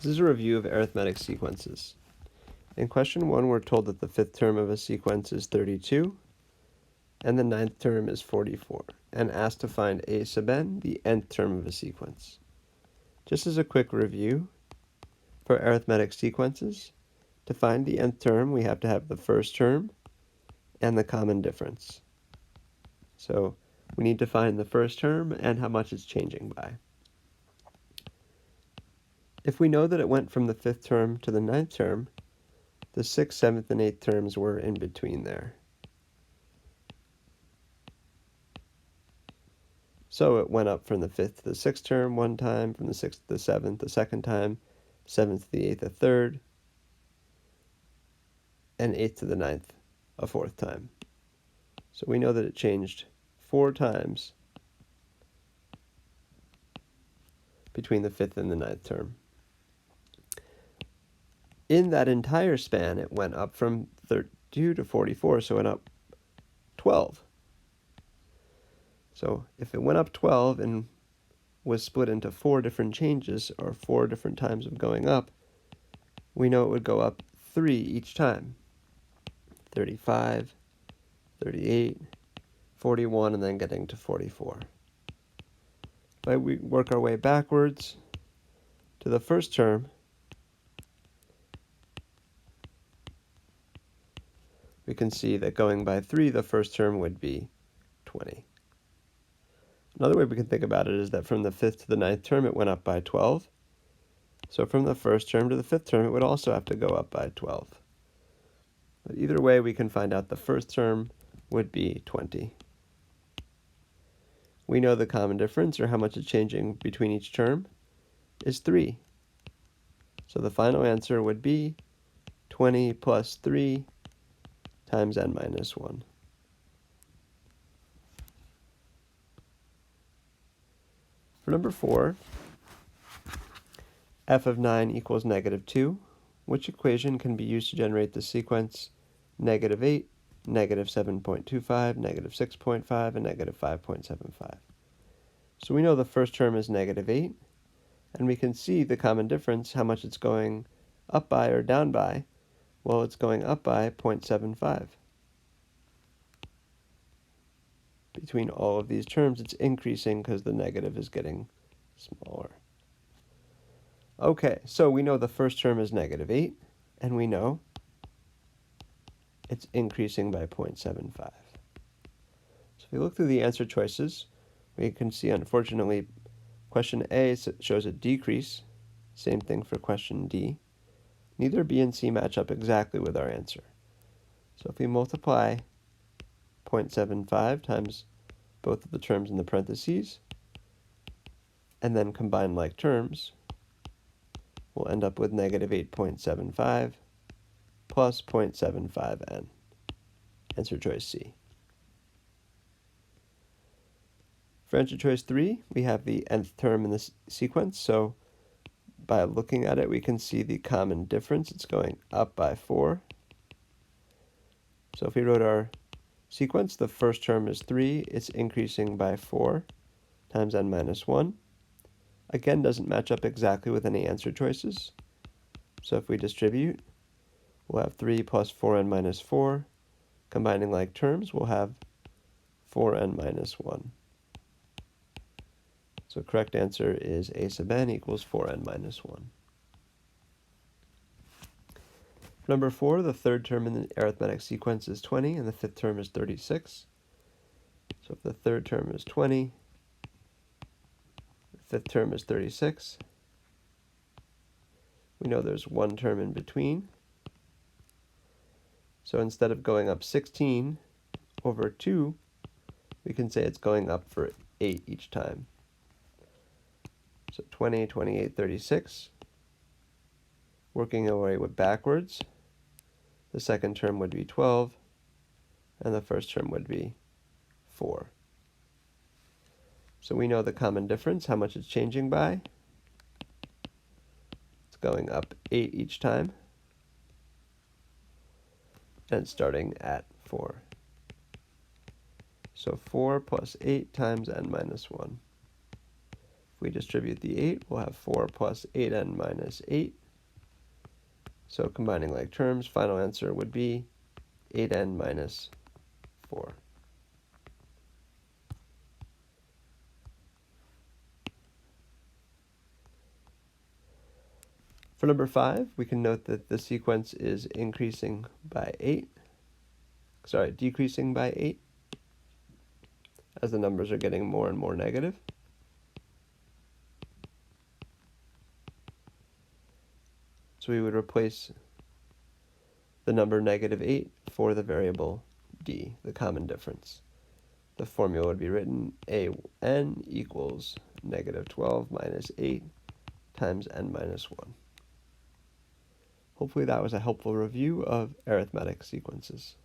This is a review of arithmetic sequences. In question 1, we're told that the fifth term of a sequence is 32, and the ninth term is 44, and asked to find a sub n, the nth term of a sequence. Just as a quick review, for arithmetic sequences, to find the nth term, we have to have the first term and the common difference. So we need to find the first term and how much it's changing by. If we know that it went from the fifth term to the ninth term, the sixth, seventh, and eighth terms were in between there. So it went up from the fifth to the sixth term one time, from the sixth to the seventh the second time, seventh to the eighth a third, and eighth to the ninth a fourth time. So we know that it changed 4 times between the fifth and the ninth term. In that entire span, it went up from 32 to 44, so it went up 12. So if it went up 12 and was split into 4 different changes, or 4 different times of going up, we know it would go up 3 each time. 35, 38, 41, and then getting to 44. If we work our way backwards to the first term, we can see that going by 3, the first term would be 20. Another way we can think about it is that from the fifth to the ninth term, it went up by 12. So from the first term to the fifth term, it would also have to go up by 12. But either way, we can find out the first term would be 20. We know the common difference, or how much it's changing between each term, is 3. So the final answer would be 20 plus 3 times n minus 1. For number 4, f of 9 equals negative 2. Which equation can be used to generate the sequence negative 8, negative 7.25, negative 6.5, and negative 5.75? So we know the first term is negative 8, and we can see the common difference, how much it's going up by or down by. Well, it's going up by 0.75. Between all of these terms, it's increasing because the negative is getting smaller. Okay, so we know the first term is negative 8, and we know it's increasing by 0.75. So if we look through the answer choices, we can see, unfortunately, question A shows a decrease. Same thing for question D. Neither B and C match up exactly with our answer. So if we multiply 0.75 times both of the terms in the parentheses, and then combine like terms, we'll end up with negative 8.75 plus 0.75n. Answer choice C. For answer choice 3, we have the nth term in this sequence, so by looking at it, we can see the common difference. It's going up by 4. So if we wrote our sequence, the first term is 3, it's increasing by 4 times n minus 1. Again, doesn't match up exactly with any answer choices. So if we distribute, we'll have 3 plus 4n minus 4. Combining like terms, we'll have 4n minus 1. So correct answer is a sub n equals 4n minus 1. Number 4, the third term in the arithmetic sequence is 20, and the fifth term is 36. So if the third term is 20, the fifth term is 36, we know there's one term in between. So instead of going up 16 over 2, we can say it's going up for 8 each time. So 20, 28, 36. Working our way backwards, the second term would be 12, and the first term would be 4. So we know the common difference, how much it's changing by. It's going up 8 each time, and starting at 4. So 4 plus 8 times n minus 1. If we distribute the 8, we'll have 4 plus 8n minus 8. So combining like terms, final answer would be 8n minus 4. For number 5, we can note that the sequence is decreasing by 8, as the numbers are getting more and more negative. So we would replace the number -8 for the variable d, the common difference. The formula would be written an equals -12 minus 8 times n minus 1. Hopefully that was a helpful review of arithmetic sequences.